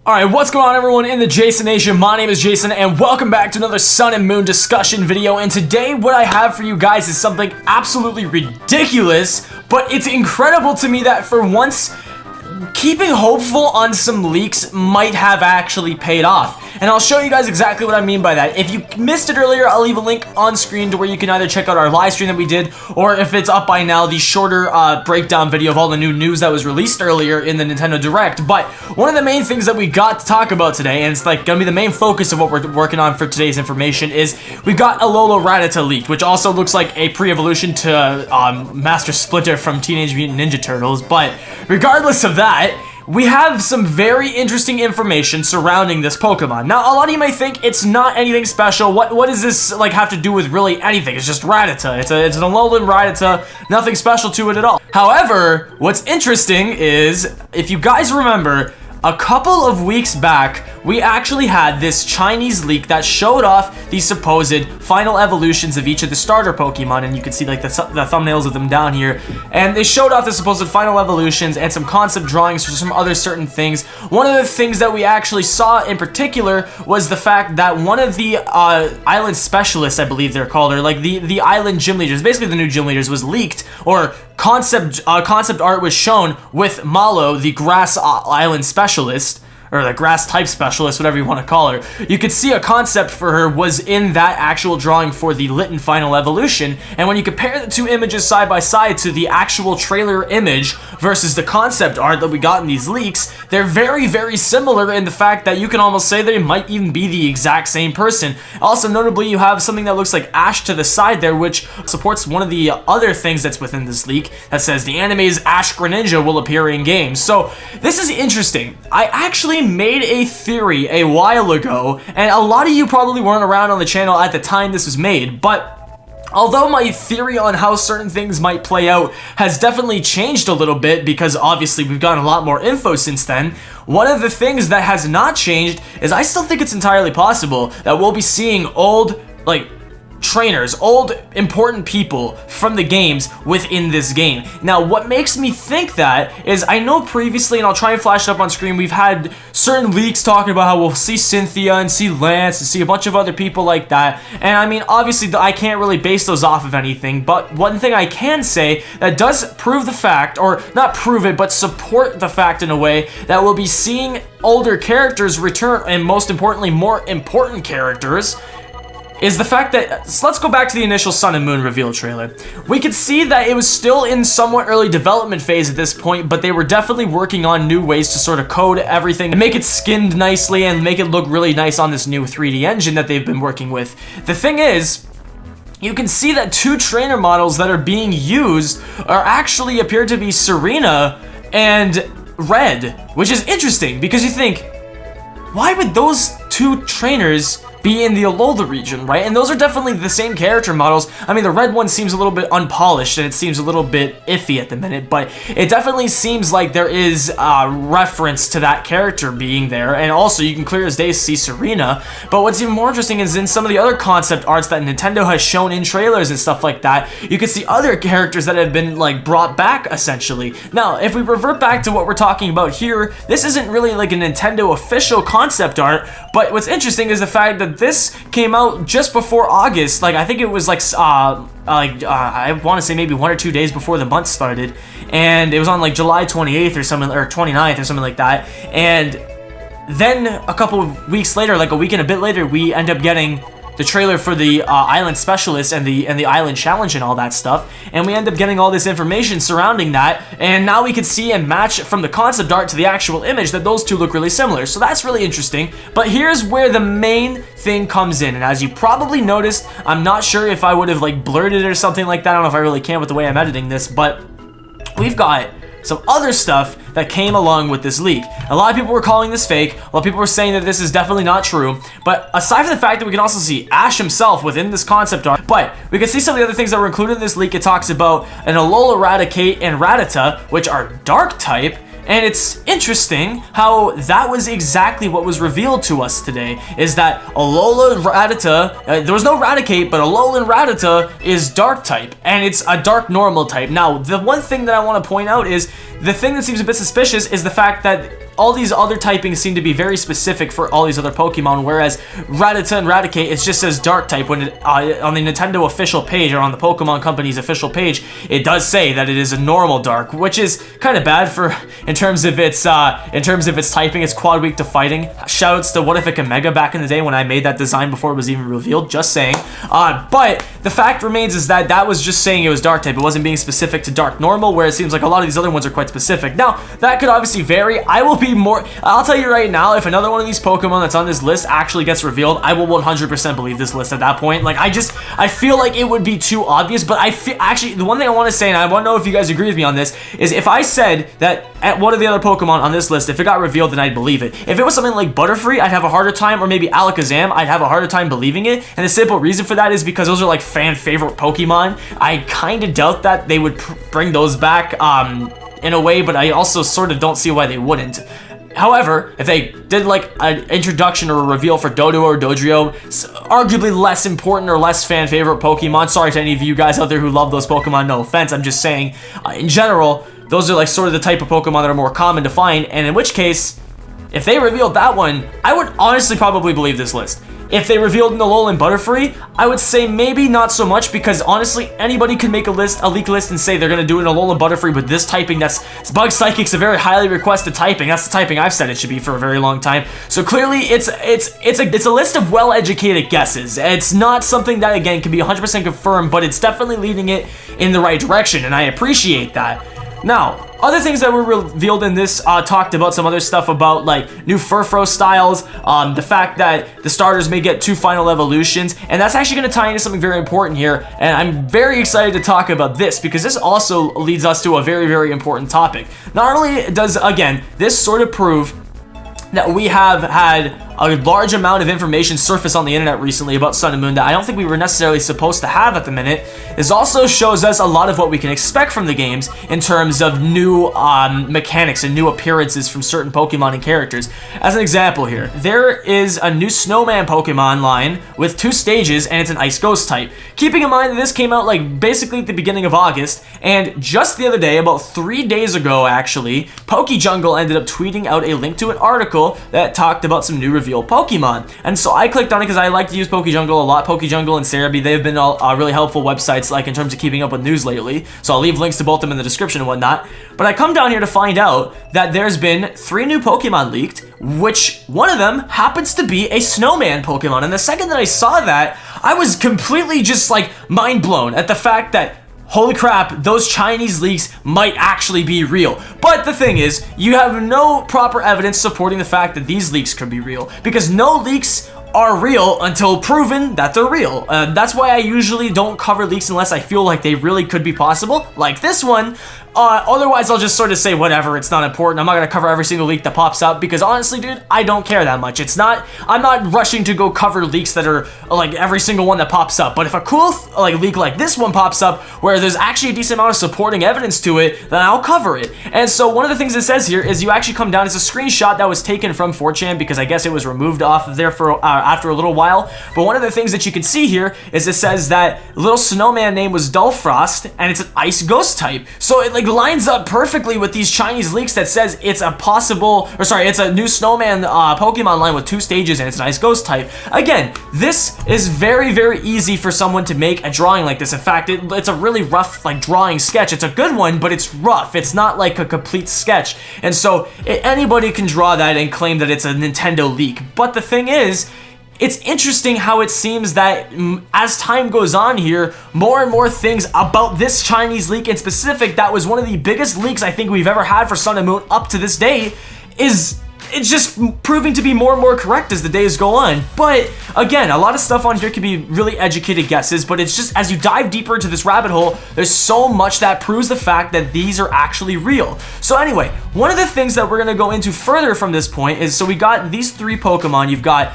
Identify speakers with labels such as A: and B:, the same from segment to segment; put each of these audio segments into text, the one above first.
A: Alright, what's going on everyone in the Jason Nation? My name is Jason and welcome back to another Sun and Moon discussion video, and today what I have for you guys is something absolutely ridiculous, but it's incredible to me that for once, keeping hopeful on some leaks might have actually paid off. And I'll show you guys exactly what I mean by that. If you missed it earlier, I'll leave a link on screen to where you can either check out our live stream that we did, or if it's up by now, the shorter breakdown video of all the new news that was released earlier in the Nintendo Direct. But one of the main things that we got to talk about today, and it's like gonna be the main focus of what we're working on for today's information, is we got Alola Rattata leaked, which also looks like a pre-evolution to Master Splinter from Teenage Mutant Ninja Turtles. But regardless of that, we have some very interesting information surrounding this Pokemon. Now, a lot of you may think it's not anything special. What does this like have to do with really anything? It's just Rattata. It's an Alolan Rattata. Nothing special to it at all. However, what's interesting is, if you guys remember, a couple of weeks back, we actually had this Chinese leak that showed off the supposed final evolutions of each of the starter Pokemon, and you can see like the thumbnails of them down here, and they showed off the supposed final evolutions and some concept drawings for some other certain things. One of the things that we actually saw in particular was the fact that one of the island specialists, I believe they're called, or like the island gym leaders, basically the new gym leaders, was leaked, or concept art was shown with Malo, the grass island specialist, or the grass type specialist, whatever you want to call her. You could see a concept for her was in that actual drawing for the Litten final evolution, and when you compare the two images side by side to the actual trailer image versus the concept art that we got in these leaks, they're very, very similar in the fact that you can almost say they might even be the exact same person. Also, notably, you have something that looks like Ash to the side there, which supports one of the other things that's within this leak that says the anime's Ash Greninja will appear in games. So this is interesting. I actually made a theory a while ago, and a lot of you probably weren't around on the channel at the time this was made, but although my theory on how certain things might play out has definitely changed a little bit, because obviously we've gotten a lot more info since then, one of the things that has not changed is I still think it's entirely possible that we'll be seeing old, like, trainers, old important people from the games within this game. Now, what makes me think that is, I know previously, and I'll try and flash it up on screen, we've had certain leaks talking about how we'll see Cynthia and see Lance and see a bunch of other people like that, and I mean, obviously I can't really base those off of anything, but one thing I can say that does prove the fact, or not prove it, but support the fact in a way, that we'll be seeing older characters return, and most importantly, more important characters, is the fact that, so let's go back to the initial Sun and Moon reveal trailer. We could see that it was still in somewhat early development phase at this point, but they were definitely working on new ways to sort of code everything and make it skinned nicely and make it look really nice on this new 3D engine that they've been working with. The thing is, you can see that two trainer models that are being used are actually appear to be Serena and Red, which is interesting because you think, why would those two trainers be in the Alola region, right? And those are definitely the same character models. I mean, the red one seems a little bit unpolished and it seems a little bit iffy at the minute, but it definitely seems like there is a reference to that character being there, and also you can clear as day see Serena. But what's even more interesting is in some of the other concept arts that Nintendo has shown in trailers and stuff like that, you can see other characters that have been like brought back essentially. Now, if we revert back to what we're talking about here, this isn't really like a Nintendo official concept art, but what's interesting is the fact that this came out just before August. Like, I think it was like I want to say maybe 1 or 2 days before the month started, and it was on like July 28th or something, or 29th or something like that. And then a couple of weeks later, like a week and a bit later, we end up getting the trailer for the Island Specialist and the Island Challenge and all that stuff, and we end up getting all this information surrounding that, and now we can see and match from the concept art to the actual image that those two look really similar, so that's really interesting. But here's where the main thing comes in, and as you probably noticed, I'm not sure if I would have like blurred it or something like that. I don't know if I really can with the way I'm editing this, but we've got some other stuff that came along with this leak. A lot of people were calling this fake. A lot of people were saying that this is definitely not true. But aside from the fact that we can also see Ash himself within this concept art, but we can see some of the other things that were included in this leak. It talks about an Alola Raticate and Rattata, which are dark type. And it's interesting how that was exactly what was revealed to us today, is that Alola Rattata, there was no Raticate, but Alolan Rattata is dark type, and it's a dark normal type. Now, the one thing that I want to point out is, the thing that seems a bit suspicious is the fact that all these other typings seem to be very specific for all these other Pokemon, whereas Rattata and Raticate, it just says dark type when it, on the Nintendo official page or on the Pokemon Company's official page, it does say that it is a normal dark, which is kind of bad for in terms of its typing. It's quad weak to fighting. Shoutouts to What If It Can Mega back in the day when I made that design before it was even revealed. Just saying. But the fact remains is that that was just saying it was dark type. It wasn't being specific to dark normal, where it seems like a lot of these other ones are quite specific. Now that could obviously vary. I'll tell you right now, if another one of these Pokemon that's on this list actually gets revealed, I will 100% believe this list at that point. Like, I feel like it would be too obvious, but actually, the one thing I want to say, and I want to know if you guys agree with me on this, is if I said that at one of the other Pokemon on this list, if it got revealed, then I'd believe it. If it was something like Butterfree, I'd have a harder time, or maybe Alakazam, I'd have a harder time believing it, and the simple reason for that is because those are like fan favorite Pokemon. I kind of doubt that they would bring those back, in a way, but I also sort of don't see why they wouldn't. However, if they did like an introduction or a reveal for Doduo or Dodrio, arguably less important or less fan favorite Pokemon. Sorry to any of you guys out there who love those Pokemon, no offense. I'm just saying, in general, those are like sort of the type of Pokemon that are more common to find, and in which case, if they revealed that one, I would honestly probably believe this list. If they revealed Alolan Butterfree, I would say maybe not so much, because honestly, anybody can make a leak list and say they're gonna do an Alolan Butterfree with this typing. That's Bug Psychic's a very highly requested typing. That's the typing I've said it should be for a very long time. So clearly, it's a list of well-educated guesses. It's not something that again can be 100% confirmed, but it's definitely leading it in the right direction, and I appreciate that. Now, other things that were revealed in this talked about some other stuff about like new Furfrou styles, the fact that the starters may get 2 final evolutions, and that's actually going to tie into something very important here, and I'm very excited to talk about this because this also leads us to a very, very important topic. Not only does, again, this sort of prove that we have had a large amount of information surface on the internet recently about Sun and Moon that I don't think we were necessarily supposed to have at the minute. This also shows us a lot of what we can expect from the games in terms of new mechanics and new appearances from certain Pokemon and characters. As an example here, there is a new Snowman Pokemon line with 2 stages, and it's an Ice Ghost type. Keeping in mind that this came out like basically at the beginning of August, and just the other day, about 3 days ago actually, PokeJungle ended up tweeting out a link to an article that talked about some new reveal Pokemon. And so I clicked on it because I like to use PokeJungle a lot. PokeJungle and Cerebi, they've been all really helpful websites like in terms of keeping up with news lately. So I'll leave links to both of them in the description and whatnot. But I come down here to find out that there's been 3 new Pokemon leaked, which one of them happens to be a Snowman Pokemon. And the second that I saw that, I was completely just like mind blown at the fact that holy crap, those Chinese leaks might actually be real. But the thing is, you have no proper evidence supporting the fact that these leaks could be real, because no leaks are real until proven that they're real. That's why I usually don't cover leaks unless I feel like they really could be possible, like this one. Otherwise, I'll just sort of say whatever, it's not important. I'm not going to cover every single leak that pops up because honestly, dude, I don't care that much. I'm not rushing to go cover leaks that are like every single one that pops up. But if a cool leak like this one pops up where there's actually a decent amount of supporting evidence to it, then I'll cover it. And so one of the things it says here is you actually come down, it's a screenshot that was taken from 4chan because I guess it was removed off of there for after a little while. But one of the things that you can see here is it says that little snowman name was Dullfrost and it's an Ice Ghost type. So it like lines up perfectly with these Chinese leaks that says it's a new Snowman Pokemon line with 2 stages and it's an Ice Ghost type. Again, this is very, very easy for someone to make a drawing like this. In fact, it's a really rough like drawing sketch. It's a good one, but it's rough. It's not like a complete sketch. And so anybody can draw that and claim that it's a Nintendo leak. But the thing is, it's interesting how it seems that as time goes on here, more and more things about this Chinese leak in specific, that was one of the biggest leaks I think we've ever had for Sun and Moon up to this day, it's just proving to be more and more correct as the days go on. But again, a lot of stuff on here can be really educated guesses, but it's just as you dive deeper into this rabbit hole, there's so much that proves the fact that these are actually real. So anyway, one of the things that we're gonna go into further from this point is, so we got these 3 Pokemon. You've got,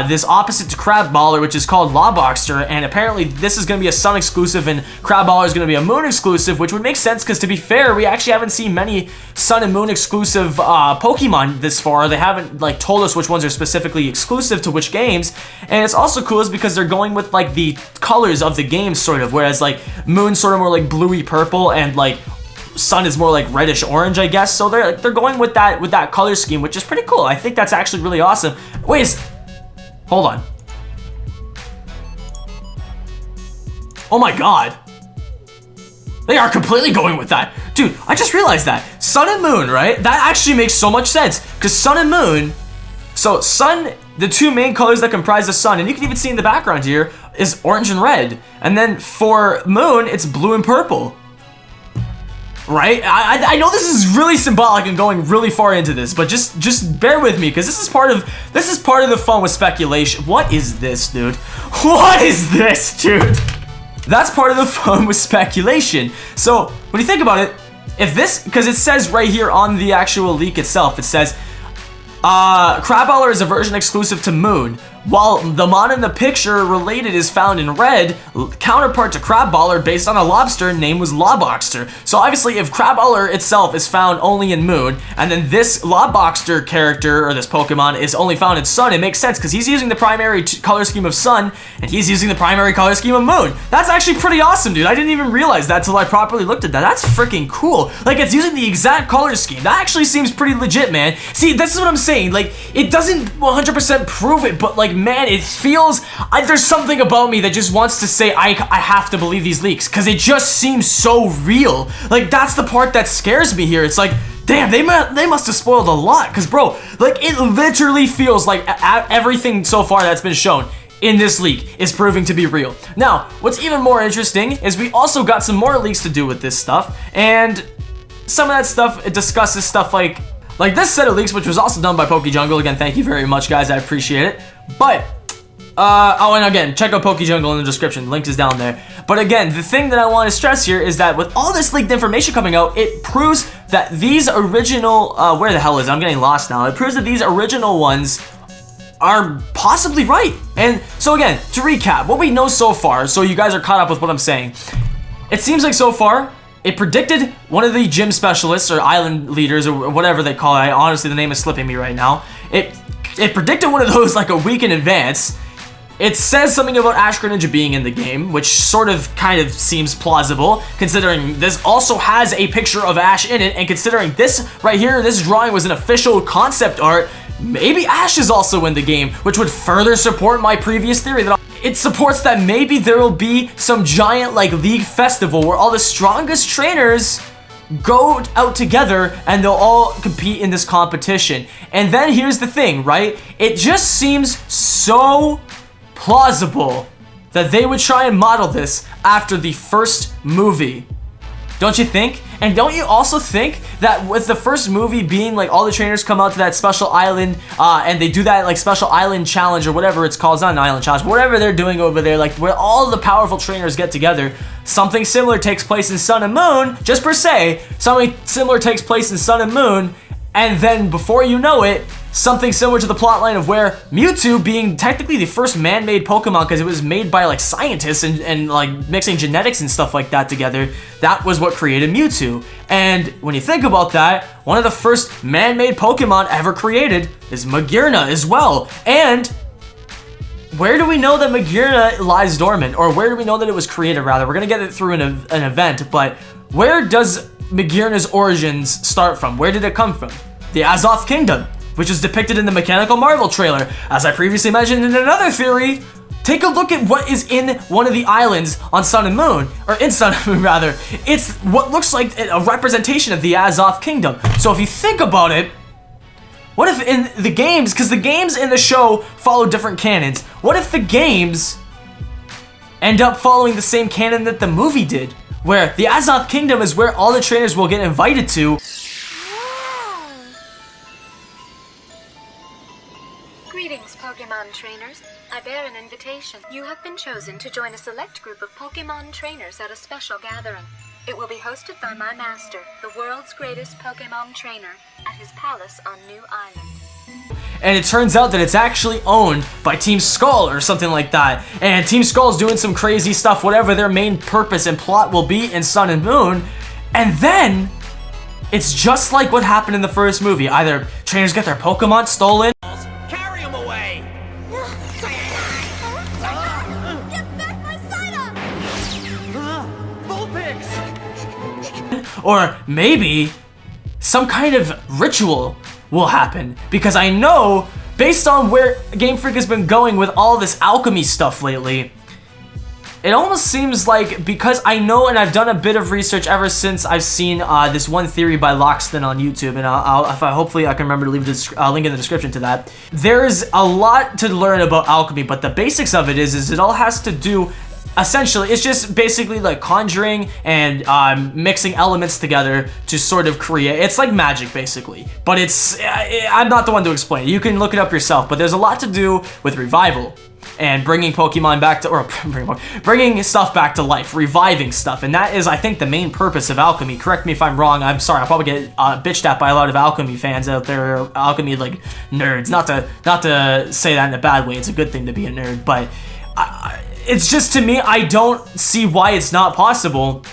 A: this opposite to Crabballer, which is called Lawboxer, and apparently this is gonna be a Sun exclusive and Crabballer is gonna be a Moon exclusive, which would make sense because to be fair, we actually haven't seen many Sun and Moon exclusive Pokemon this far. They haven't like told us which ones are specifically exclusive to which games, and it's also cool is because they're going with like the colors of the games sort of, whereas like Moon's sort of more like bluey purple and like Sun is more like reddish orange, I guess. So they're going with that color scheme, which is pretty cool. I think that's actually really awesome. Wait, hold on. Oh my god. They are completely going with that. Dude, I just realized that. Sun and Moon, right? That actually makes so much sense. Because Sun and Moon, so Sun, the two main colors that comprise the Sun, and you can even see in the background here, is orange and red. And then for Moon, it's blue and purple. Right? I know this is really symbolic and going really far into this, but just bear with me, because this is part of the fun with speculation. What is this, dude? What is this, dude? That's part of the fun with speculation. So when you think about it, if this, because it says right here on the actual leak itself, it says, Crabballer is a version exclusive to Moon. While the mon in the picture related is found in red, counterpart to Crabballer based on a lobster name was Lobboxter. So obviously if Crabballer itself is found only in Moon, and then this Lobboxter character, or this Pokemon, is only found in Sun, it makes sense because he's using the primary color scheme of Sun, and he's using the primary color scheme of Moon. That's actually pretty awesome, dude. I didn't even realize that till I properly looked at that. That's freaking cool. Like, it's using the exact color scheme. That actually seems pretty legit, man. See, this is what I'm saying. Like, it doesn't 100% prove it, but like, man, it feels, there's something about me that just wants to say I have to believe these leaks, because it just seems so real. Like, that's the part that scares me here. It's like, damn, they must have spoiled a lot, because bro, like, it literally feels like everything so far that's been shown in this leak is proving to be real. Now, what's even more interesting is we also got some more leaks to do with this stuff, and some of that stuff, it discusses stuff like this set of leaks, which was also done by PokeJungle. Again, thank you very much, guys. I appreciate it. But, oh, and again, check out PokeJungle in the description. Link is down there. But again, the thing that I want to stress here is that with all this leaked information coming out, it proves that these original, where the hell is it? I'm getting lost now. It proves that these original ones are possibly right. And so again, to recap, what we know so far, so you guys are caught up with what I'm saying, it seems like so far, it predicted one of the gym specialists or island leaders or whatever they call it. Honestly, the name is slipping me right now. It predicted one of those like a week in advance. It says something about Ash Greninja being in the game, which sort of kind of seems plausible, considering this also has a picture of Ash in it, and considering this right here, this drawing was an official concept art, maybe Ash is also in the game, which would further support my previous theory that it supports that maybe there will be some giant like league festival where all the strongest trainers go out together and they'll all compete in this competition. And then here's the thing, right? It just seems so plausible that they would try and model this after the first movie. Don't you think? And don't you also think that with the first movie being like all the trainers come out to that special island and they do that like special island challenge or whatever it's called, it's not an island challenge, but whatever they're doing over there, like where all the powerful trainers get together, something similar takes place in Sun and Moon, just per se, something similar takes place in Sun and Moon, and then before you know it, something similar to the plotline of where Mewtwo, being technically the first man-made Pokemon because it was made by like scientists and like mixing genetics and stuff like that together, that was what created Mewtwo. And when you think about that, one of the first man-made Pokemon ever created is Magearna as well. And where do we know that Magearna lies dormant, or where do we know that it was created rather? We're gonna get it through an event, but where does Magearna's origins start from? Where did it come from? The Azoth Kingdom, which is depicted in the Mechanical Marvel trailer. As I previously mentioned in another theory, take a look at what is in one of the islands on Sun and Moon, or in Sun and Moon rather. It's what looks like a representation of the Azoth Kingdom. So if you think about it, what if in the games, because the games in the show follow different canons, what if the games end up following the same canon that the movie did, where the Azoth Kingdom is where all the trainers will get invited to?
B: Greetings, Pokemon trainers. I bear an invitation. You have been chosen to join a select group of Pokemon trainers at a special gathering. It will be hosted by my master, the world's greatest Pokemon trainer, at his palace on New Island.
A: And it turns out that it's actually owned by Team Skull or something like that. And Team Skull's doing some crazy stuff, whatever their main purpose and plot will be in Sun and Moon. And then it's just like what happened in the first movie. Either trainers get their Pokemon stolen,
C: carry them away.
B: Get back my Psyduck!
C: Vulpix!
A: Or maybe some kind of ritual will happen, because I know, based on where Game Freak has been going with all this alchemy stuff lately, it almost seems like, because I know, and I've done a bit of research ever since I've seen this one theory by Lockston on YouTube, and hopefully I can remember to leave this link in the description to that. There's a lot to learn about alchemy, but the basics of it is it all has to do, essentially, it's just basically like conjuring and mixing elements together to sort of create. It's like magic, basically. But I'm not the one to explain it. You can look it up yourself. But there's a lot to do with revival and bringing Pokemon back to, or bringing stuff back to life, reviving stuff. And that is, I think, the main purpose of alchemy. Correct me if I'm wrong. I'm sorry. I'll probably get bitched at by a lot of alchemy fans out there, alchemy like nerds. Not to say that in a bad way. It's a good thing to be a nerd, but it's just, to me, I don't see why it's not possible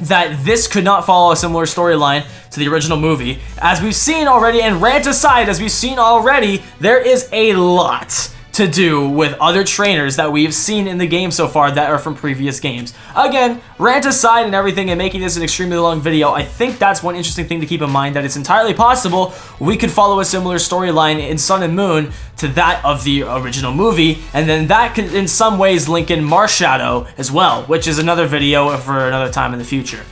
A: that this could not follow a similar storyline to the original movie. As we've seen already, and rant aside, as we've seen already, there is a lot to do with other trainers that we've seen in the game so far that are from previous games. Again, rant aside and everything, and making this an extremely long video, I think that's one interesting thing to keep in mind, that it's entirely possible we could follow a similar storyline in Sun and Moon to that of the original movie, and then that could in some ways link in Marshadow as well, which is another video for another time in the future.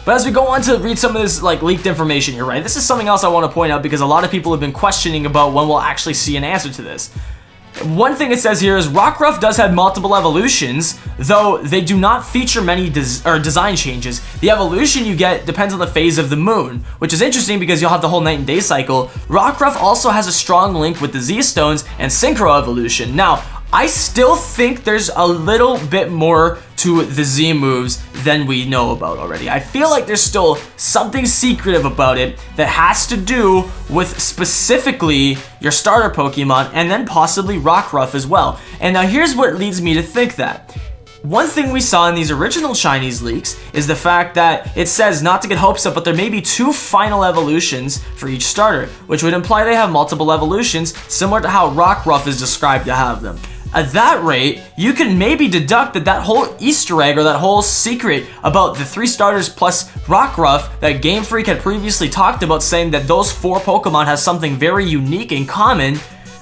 A: But as we go on to read some of this like leaked information here, right, this is something else I want to point out, because a lot of people have been questioning about when we'll actually see an answer to this. One thing it says here is Rockruff does have multiple evolutions, though they do not feature many design changes. The evolution you get depends on the phase of the moon, which is interesting because you'll have the whole night and day cycle. Rockruff also has a strong link with the Z-Stones and Synchro evolution. Now, I still think there's a little bit more to the Z moves than we know about already. I feel like there's still something secretive about it that has to do with specifically your starter Pokemon, and then possibly Rockruff as well. And now here's what leads me to think that. One thing we saw in these original Chinese leaks is the fact that it says, not to get hopes up, but there may be 2 final evolutions for each starter, which would imply they have multiple evolutions, similar to how Rockruff is described to have them. At that rate, you can maybe deduct that whole Easter egg, or that whole secret about the 3 starters plus Rockruff that Game Freak had previously talked about, saying that those 4 Pokemon has something very unique in common.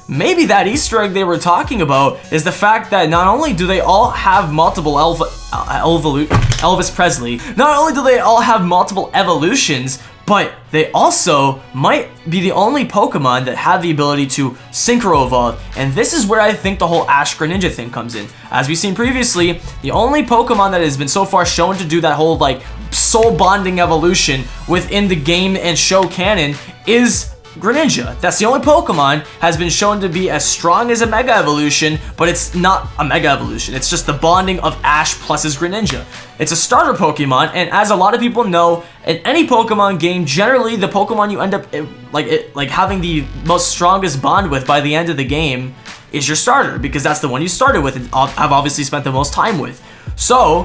A: Maybe that Easter egg they were talking about is the fact that not only do they all have multiple Elvis Presley, not only do they all have multiple evolutions, but they also might be the only Pokemon that have the ability to Synchro Evolve. And this is where I think the whole Ash Greninja thing comes in. As we've seen previously, the only Pokemon that has been so far shown to do that whole like soul bonding evolution within the game and show canon is Greninja. That's the only Pokemon has been shown to be as strong as a Mega Evolution, but it's not a Mega Evolution. It's just the bonding of Ash plus his Greninja. It's a starter Pokemon, and as a lot of people know, in any Pokemon game, generally the Pokemon you end up like having the most strongest bond with by the end of the game is your starter, because that's the one you started with and have obviously spent the most time with. So,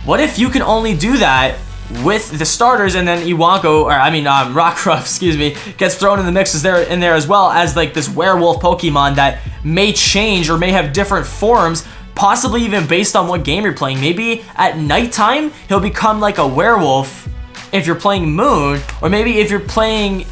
A: what if you can only do that with the starters, and then Rockruff, excuse me, gets thrown in the mix in there as well as like this werewolf Pokemon that may change or may have different forms, possibly even based on what game you're playing. Maybe at nighttime he'll become like a werewolf if you're playing Moon, or maybe if you're playing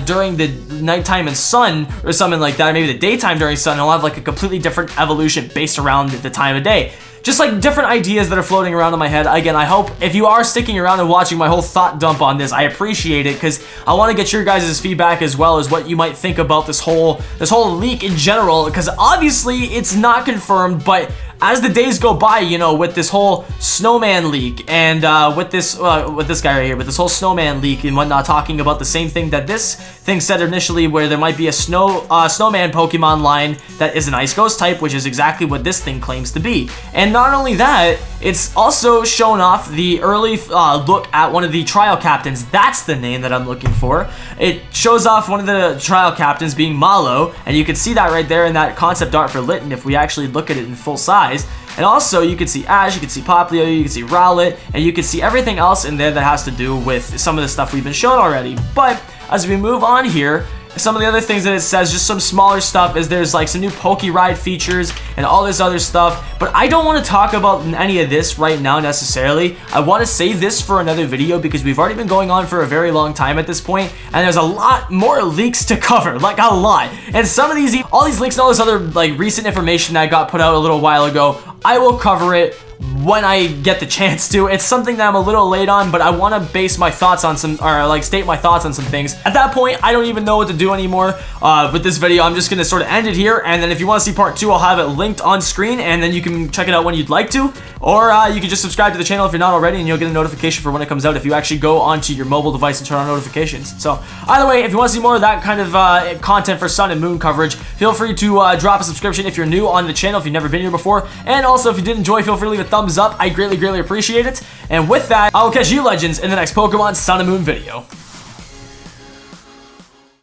A: during the nighttime and Sun or something like that, or maybe the daytime during Sun, he'll have like a completely different evolution based around the time of day. Just like different ideas that are floating around in my head. Again, I hope if you are sticking around and watching my whole thought dump on this, I appreciate it, because I want to get your guys' feedback as well as what you might think about this whole leak in general, because obviously it's not confirmed, but as the days go by, you know, with this whole snowman leak and with this guy right here, with this whole snowman leak and whatnot, talking about the same thing that this thing said initially, where there might be a snowman Pokemon line that is an Ice Ghost type, which is exactly what this thing claims to be. And not only that, it's also shown off the early look at one of the trial captains. That's the name that I'm looking for. It shows off one of the trial captains being Malo, and you can see that right there in that concept art for Litten if we actually look at it in full size. And also you can see Ash, you can see Popplio, you can see Rowlet, and you can see everything else in there that has to do with some of the stuff we've been shown already. But as we move on here, Some of the other things that it says, just some smaller stuff, is there's like some new Poke Ride features and all this other stuff, but I don't want to talk about any of this right now necessarily. I want to save this for another video because we've already been going on for a very long time at this point, and there's a lot more leaks to cover, like a lot. And some of these, all these leaks and all this other like recent information that got put out a little while ago, I will cover it when I get the chance to. It's something that I'm a little late on, but I want to base my thoughts on some, or like state my thoughts on some things. At that point, I don't even know what to do anymore with this video. I'm just going to sort of end it here, and then if you want to see part 2, I'll have it linked on screen, and then you can check it out when you'd like to, or you can just subscribe to the channel if you're not already, and you'll get a notification for when it comes out if you actually go onto your mobile device and turn on notifications. So either way, if you want to see more of that kind of content for Sun and Moon coverage, feel free to drop a subscription if you're new on the channel, if you've never been here before, and also if you did enjoy, feel free to leave a thumbs up. I greatly appreciate it. And with that, I will catch you legends in the next Pokemon Sun and Moon video.